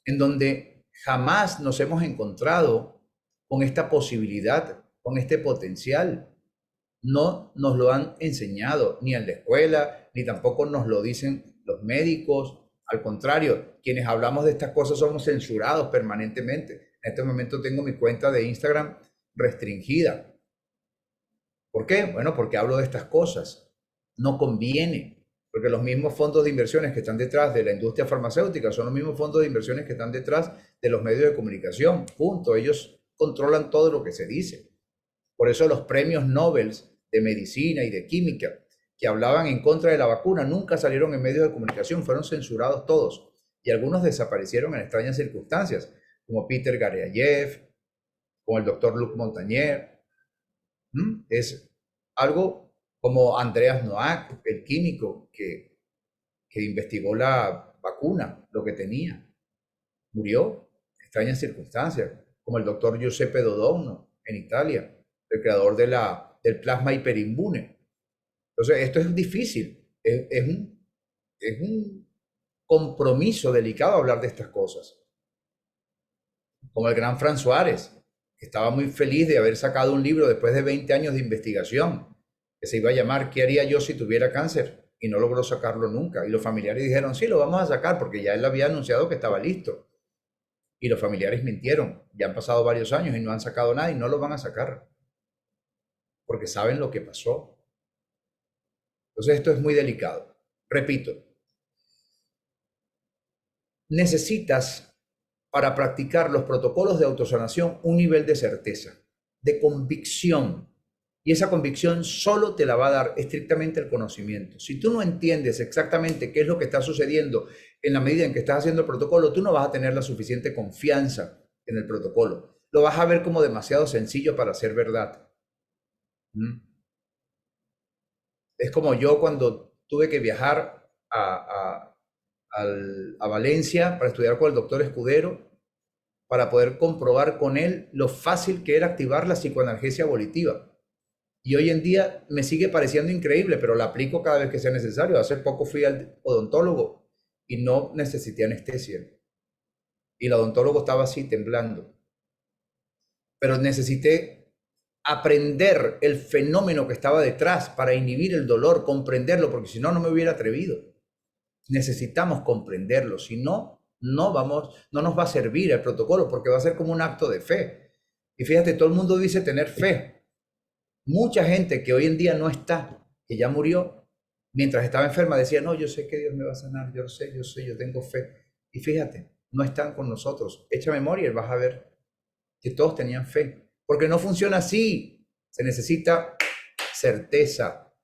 en donde jamás nos hemos encontrado con esta posibilidad, con este potencial. No nos lo han enseñado ni en la escuela, ni tampoco nos lo dicen los médicos. Al contrario, quienes hablamos de estas cosas somos censurados permanentemente. En este momento tengo mi cuenta de Instagram restringida. ¿Por qué? Bueno, porque hablo de estas cosas. No conviene, porque los mismos fondos de inversiones que están detrás de la industria farmacéutica son los mismos fondos de inversiones que están detrás de los medios de comunicación. Punto. Ellos controlan todo lo que se dice. Por eso los premios Nobel de medicina y de química que hablaban en contra de la vacuna nunca salieron en medios de comunicación, fueron censurados todos. Y algunos desaparecieron en extrañas circunstancias, como Peter Garyayev, como el doctor Luc Montagnier. Es algo como Andreas Noack, el químico que investigó la vacuna, lo que tenía. Murió en extrañas circunstancias, como el doctor Giuseppe Dodonno en Italia, el creador del plasma hiperinmune. Entonces, esto es difícil, es un compromiso delicado hablar de estas cosas. Como el gran Fran Suárez, que estaba muy feliz de haber sacado un libro después de 20 años de investigación, que se iba a llamar ¿Qué haría yo si tuviera cáncer? Y no logró sacarlo nunca. Y los familiares dijeron, sí, lo vamos a sacar, porque ya él había anunciado que estaba listo. Y los familiares mintieron. Ya han pasado varios años y no han sacado nada y no lo van a sacar. Porque saben lo que pasó. Entonces esto es muy delicado. Repito, necesitas para practicar los protocolos de autosanación un nivel de certeza, de convicción. Y esa convicción solo te la va a dar estrictamente el conocimiento. Si tú no entiendes exactamente qué es lo que está sucediendo en la medida en que estás haciendo el protocolo, tú no vas a tener la suficiente confianza en el protocolo. Lo vas a ver como demasiado sencillo para ser verdad. Es como yo cuando tuve que viajar a Valencia para estudiar con el doctor Escudero, para poder comprobar con él lo fácil que era activar la psicoanalgesia volitiva. Y hoy en día me sigue pareciendo increíble, pero la aplico cada vez que sea necesario. Hace poco fui al odontólogo y no necesité anestesia. Y el odontólogo estaba así temblando. Pero necesité aprender el fenómeno que estaba detrás para inhibir el dolor, comprenderlo, porque si no, no me hubiera atrevido. Necesitamos comprenderlo, si no, no nos va a servir el protocolo, porque va a ser como un acto de fe. Y fíjate, todo el mundo dice tener fe. Mucha gente que hoy en día no está, que ya murió, mientras estaba enferma decía, no, yo sé que Dios me va a sanar, yo sé, yo tengo fe. Y fíjate, no están con nosotros. Echa memoria y vas a ver que todos tenían fe. Porque no funciona así. Se necesita certeza,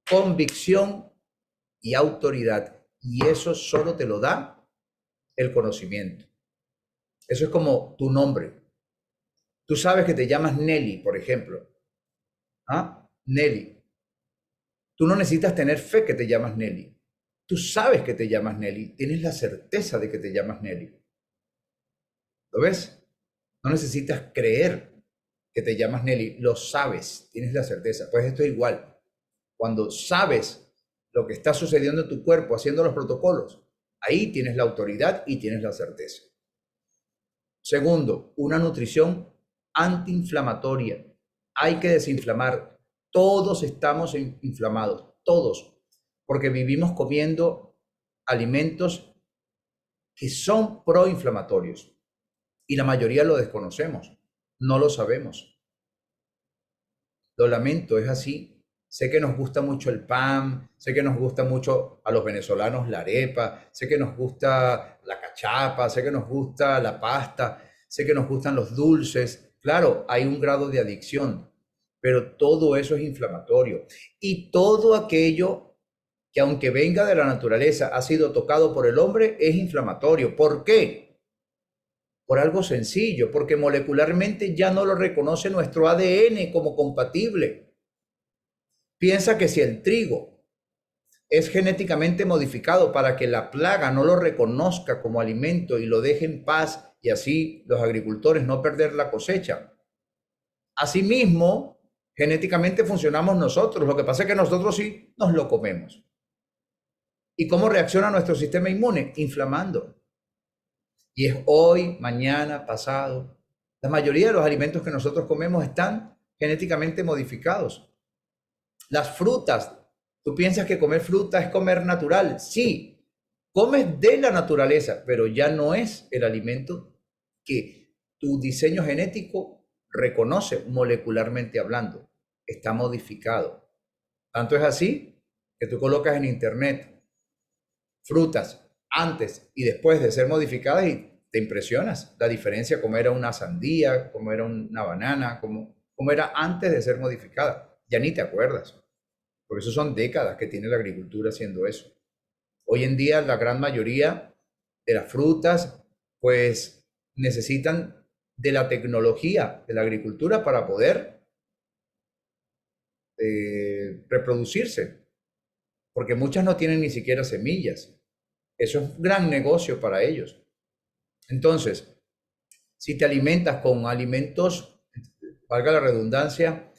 convicción y autoridad. Y eso solo te lo da el conocimiento. Eso es como tu nombre. Tú sabes que te llamas Nelly, por ejemplo. ¿Ah? Nelly. Tú no necesitas tener fe que te llamas Nelly. Tú sabes que te llamas Nelly. Tienes la certeza de que te llamas Nelly. ¿Lo ves? No necesitas creer que te llamas Nelly. Lo sabes. Tienes la certeza. Pues esto es igual. Cuando sabes lo que está sucediendo en tu cuerpo haciendo los protocolos, ahí tienes la autoridad y tienes la certeza. Segundo, una nutrición antiinflamatoria. Hay que desinflamar. Todos estamos inflamados, todos, porque vivimos comiendo alimentos que son proinflamatorios y la mayoría lo desconocemos, no lo sabemos. Lo lamento, es así. Sé que nos gusta mucho el pan, sé que nos gusta mucho a los venezolanos la arepa, sé que nos gusta la cachapa, sé que nos gusta la pasta, sé que nos gustan los dulces. Claro, hay un grado de adicción, pero todo eso es inflamatorio. Y todo aquello que aunque venga de la naturaleza ha sido tocado por el hombre es inflamatorio. ¿Por qué? Por algo sencillo, porque molecularmente ya no lo reconoce nuestro ADN como compatible. Piensa que si el trigo es genéticamente modificado para que la plaga no lo reconozca como alimento y lo deje en paz y así los agricultores no perder la cosecha. Asimismo, genéticamente funcionamos nosotros, lo que pasa es que nosotros sí nos lo comemos. ¿Y cómo reacciona nuestro sistema inmune? Inflamando. Y es hoy, mañana, pasado. La mayoría de los alimentos que nosotros comemos están genéticamente modificados. Las frutas, tú piensas que comer fruta es comer natural. Sí, comes de la naturaleza, pero ya no es el alimento que tu diseño genético reconoce molecularmente hablando. Está modificado. Tanto es así que tú colocas en internet frutas antes y después de ser modificadas y te impresionas la diferencia, como era una sandía, como era una banana, como era antes de ser modificada. Ya ni te acuerdas. Por eso son décadas que tiene la agricultura haciendo eso. Hoy en día la gran mayoría de las frutas pues necesitan de la tecnología de la agricultura para poder reproducirse, porque muchas no tienen ni siquiera semillas. Eso es un gran negocio para ellos. Entonces, si te alimentas con alimentos, valga la redundancia,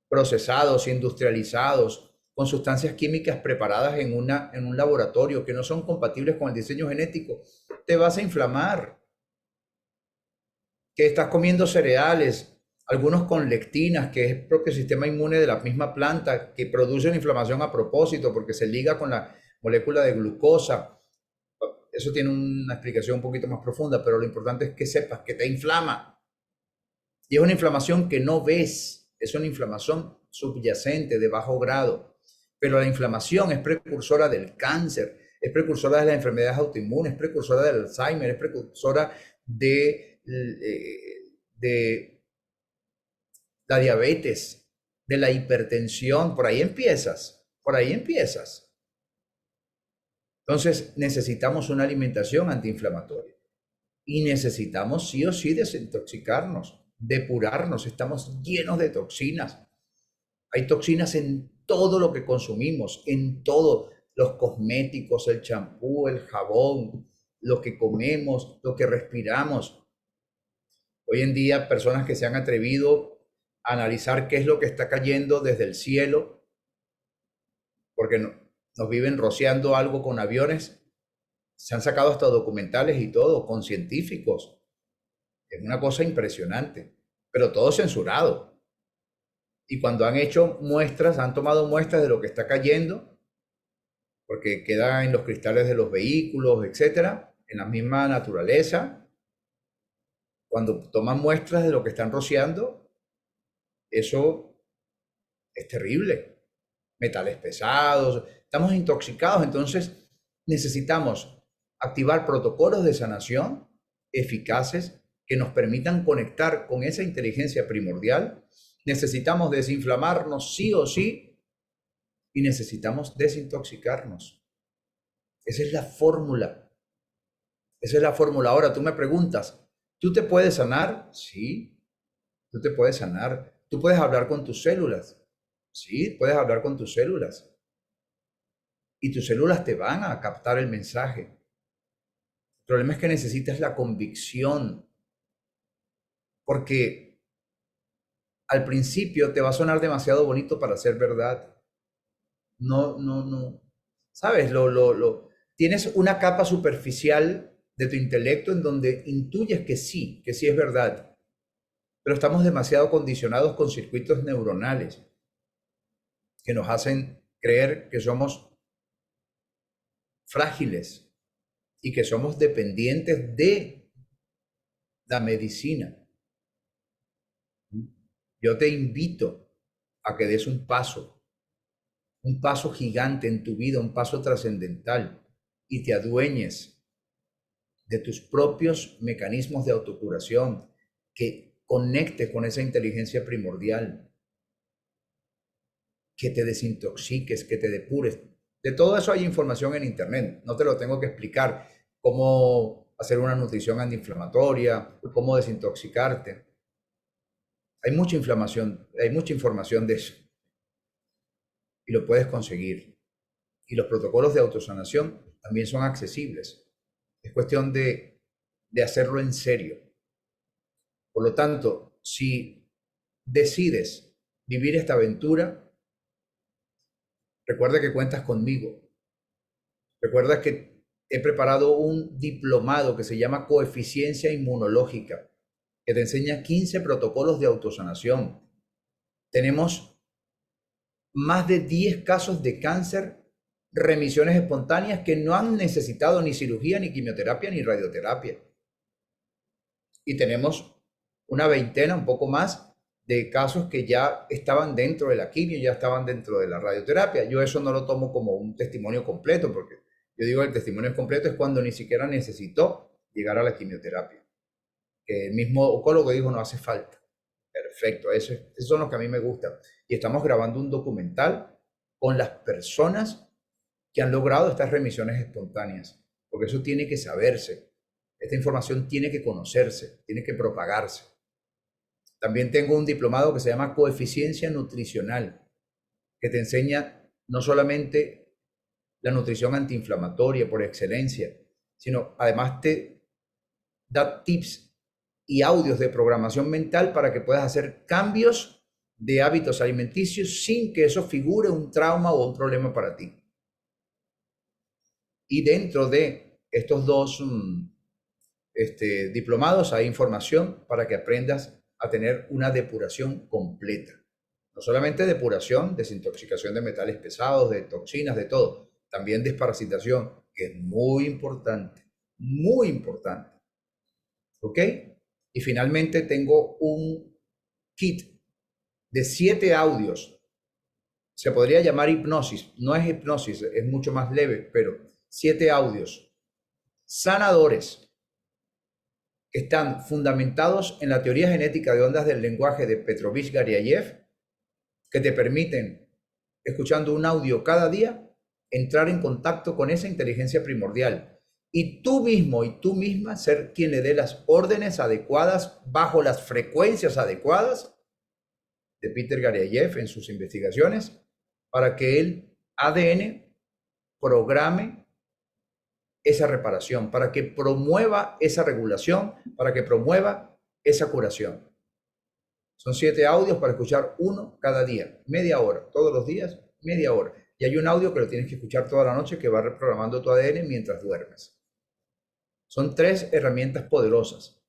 procesados, industrializados, con sustancias químicas preparadas en un laboratorio que no son compatibles con el diseño genético, te vas a inflamar. Que estás comiendo cereales, algunos con lectinas, que es el propio sistema inmune de la misma planta, que produce una inflamación a propósito porque se liga con la molécula de glucosa. Eso tiene una explicación un poquito más profunda, pero lo importante es que sepas que te inflama. Y es una inflamación que no ves, es una inflamación subyacente de bajo grado. Pero la inflamación es precursora del cáncer, es precursora de las enfermedades autoinmunes, es precursora del Alzheimer, es precursora de la diabetes, de la hipertensión. Por ahí empiezas, por ahí empiezas. Entonces necesitamos una alimentación antiinflamatoria y necesitamos sí o sí desintoxicarnos, depurarnos. Estamos llenos de toxinas. Hay toxinas en todo lo que consumimos, en todo, los cosméticos, el champú, el jabón, lo que comemos, lo que respiramos. Hoy en día, personas que se han atrevido a analizar qué es lo que está cayendo desde el cielo, porque nos viven rociando algo con aviones, se han sacado hasta documentales y todo, con científicos. Es una cosa impresionante, pero todo censurado. Y cuando han hecho muestras, han tomado muestras de lo que está cayendo, porque queda en los cristales de los vehículos, etcétera, en la misma naturaleza. Cuando toman muestras de lo que están rociando, eso es terrible. Metales pesados, estamos intoxicados, entonces necesitamos activar protocolos de sanación eficaces que nos permitan conectar con esa inteligencia primordial. Necesitamos desinflamarnos sí o sí y necesitamos desintoxicarnos. Esa es la fórmula. Esa es la fórmula. Ahora tú me preguntas, ¿Tú te puedes sanar? Sí, tú te puedes sanar. ¿Tú puedes hablar con tus células? Sí, puedes hablar con tus células. Y tus células te van a captar el mensaje. El problema es que necesitas la convicción, porque al principio te va a sonar demasiado bonito para ser verdad. No, no, no. ¿Sabes? Tienes una capa superficial de tu intelecto en donde intuyes que sí es verdad, pero estamos demasiado condicionados con circuitos neuronales que nos hacen creer que somos frágiles y que somos dependientes de la medicina. Yo te invito a que des un paso gigante en tu vida, un paso trascendental, y te adueñes de tus propios mecanismos de autocuración, que conectes con esa inteligencia primordial, que te desintoxiques, que te depures. De todo eso hay información en internet, no te lo tengo que explicar, cómo hacer una nutrición antiinflamatoria, cómo desintoxicarte. Hay mucha inflamación, hay mucha información de eso y lo puedes conseguir. Y los protocolos de autosanación también son accesibles. Es cuestión de hacerlo en serio. Por lo tanto, si decides vivir esta aventura, recuerda que cuentas conmigo. Recuerda que he preparado un diplomado que se llama Coeficiencia Inmunológica, que te enseña 15 protocolos de autosanación. Tenemos más de 10 casos de cáncer, remisiones espontáneas que no han necesitado ni cirugía, ni quimioterapia, ni radioterapia. Y tenemos una veintena, un poco más, de casos que ya estaban dentro de la quimio, ya estaban dentro de la radioterapia. Yo eso no lo tomo como un testimonio completo, porque yo digo el testimonio completo es cuando ni siquiera necesitó llegar a la quimioterapia. Que el mismo oncólogo dijo no hace falta. Perfecto, esos son los que a mí me gustan. Y estamos grabando un documental con las personas que han logrado estas remisiones espontáneas, porque eso tiene que saberse. Esta información tiene que conocerse, tiene que propagarse. También tengo un diplomado que se llama Coeficiencia Nutricional, que te enseña no solamente la nutrición antiinflamatoria por excelencia, sino además te da tips y audios de programación mental para que puedas hacer cambios de hábitos alimenticios sin que eso figure un trauma o un problema para ti. Y dentro de estos dos diplomados hay información para que aprendas a tener una depuración completa. No solamente depuración, desintoxicación de metales pesados, de toxinas, de todo. También desparasitación, que es muy importante. Muy importante. ¿Ok? Y finalmente tengo un kit de 7 audios. Se podría llamar hipnosis. No es hipnosis, es mucho más leve, pero 7 audios sanadores que están fundamentados en la teoría genética de ondas del lenguaje de Petrovich Garyayev, que te permiten, escuchando un audio cada día, entrar en contacto con esa inteligencia primordial. Y tú mismo y tú misma ser quien le dé las órdenes adecuadas bajo las frecuencias adecuadas de Peter Garyayev en sus investigaciones para que el ADN programe esa reparación, para que promueva esa regulación, para que promueva esa curación. Son 7 audios para escuchar uno cada día, media hora, todos los días, media hora. Y hay un audio que lo tienes que escuchar toda la noche que va reprogramando tu ADN mientras duermes. Son 3 herramientas poderosas.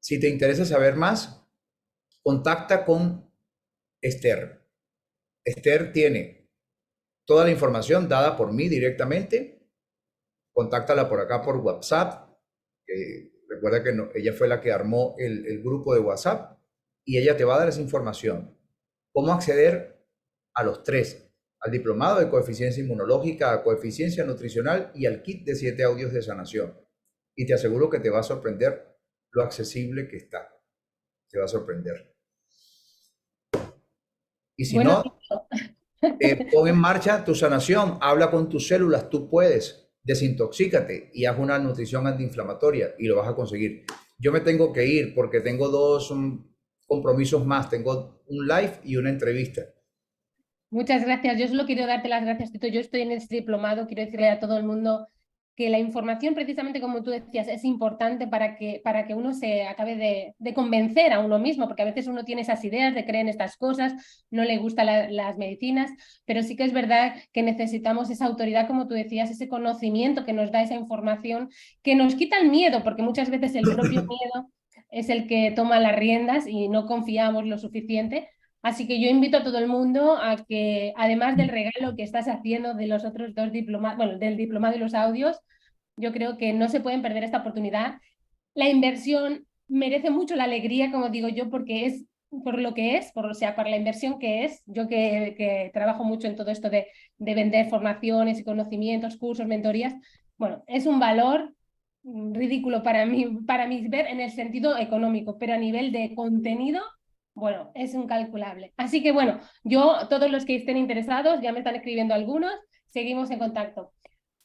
Si te interesa saber más, contacta con Esther. Esther tiene toda la información dada por mí directamente. Contáctala por acá por WhatsApp. Recuerda que ella fue la que armó el grupo de WhatsApp y ella te va a dar esa información. Cómo acceder a los 3, al diplomado de coeficiencia inmunológica, a coeficiencia nutricional y al kit de 7 audios de sanación. Y te aseguro que te va a sorprender lo accesible que está. Te va a sorprender. Y si Bueno, no, pon en marcha tu sanación, habla con tus células, tú puedes. desintoxícate y haz una nutrición antiinflamatoria y lo vas a conseguir. Yo me tengo que ir porque tengo dos compromisos más, tengo un live y una entrevista. Muchas gracias. Yo solo quiero darte las gracias, Tito. Yo estoy en este diplomado, quiero decirle a todo el mundo que la información, precisamente como tú decías, es importante para que uno se acabe de convencer a uno mismo, porque a veces uno tiene esas ideas de creer en estas cosas, no le gustan las medicinas, pero sí que es verdad que necesitamos esa autoridad, como tú decías, ese conocimiento que nos da esa información, que nos quita el miedo, porque muchas veces el propio miedo es el que toma las riendas y no confiamos lo suficiente. Así que yo invito a todo el mundo a que, además del regalo que estás haciendo de los otros dos diplomados, bueno, del diplomado y los audios, yo creo que no se pueden perder esta oportunidad. La inversión merece mucho la alegría, como digo yo, porque es por lo que es, o sea, para la inversión que es. Yo que trabajo mucho en todo esto de vender formaciones y conocimientos, cursos, mentorías, bueno, es un valor ridículo para mí ver en el sentido económico, pero a nivel de contenido, bueno, es incalculable. Así que bueno, todos los que estén interesados, ya me están escribiendo algunos, seguimos en contacto.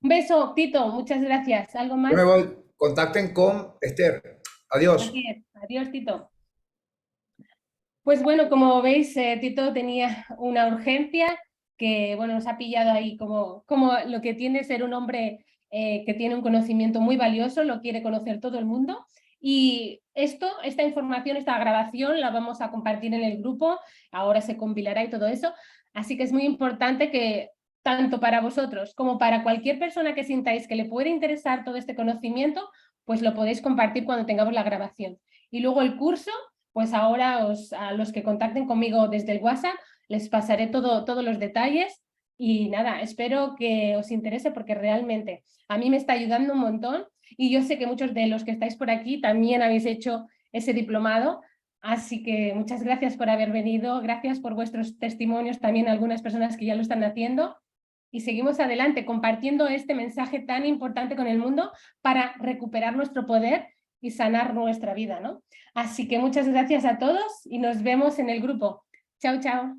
Un beso, Tito, muchas gracias. ¿Algo Yo me más? voy, contacten con Esther. Adiós. Así es. Adiós, Tito. Pues bueno, como veis, Tito tenía una urgencia que, bueno, nos ha pillado ahí como lo que tiene ser un hombre que tiene un conocimiento muy valioso, lo quiere conocer todo el mundo. Y esta información, esta grabación la vamos a compartir en el grupo, ahora se compilará y todo eso. Así que es muy importante que tanto para vosotros como para cualquier persona que sintáis que le puede interesar todo este conocimiento, pues lo podéis compartir cuando tengamos la grabación. Y luego el curso, pues ahora a los que contacten conmigo desde el WhatsApp les pasaré todos los detalles y nada, espero que os interese porque realmente a mí me está ayudando un montón y yo sé que muchos de los que estáis por aquí también habéis hecho ese diplomado, así que muchas gracias por haber venido, gracias por vuestros testimonios, también algunas personas que ya lo están haciendo y seguimos adelante compartiendo este mensaje tan importante con el mundo para recuperar nuestro poder y sanar nuestra vida, ¿no? Así que muchas gracias a todos y nos vemos en el grupo. Chao, chao.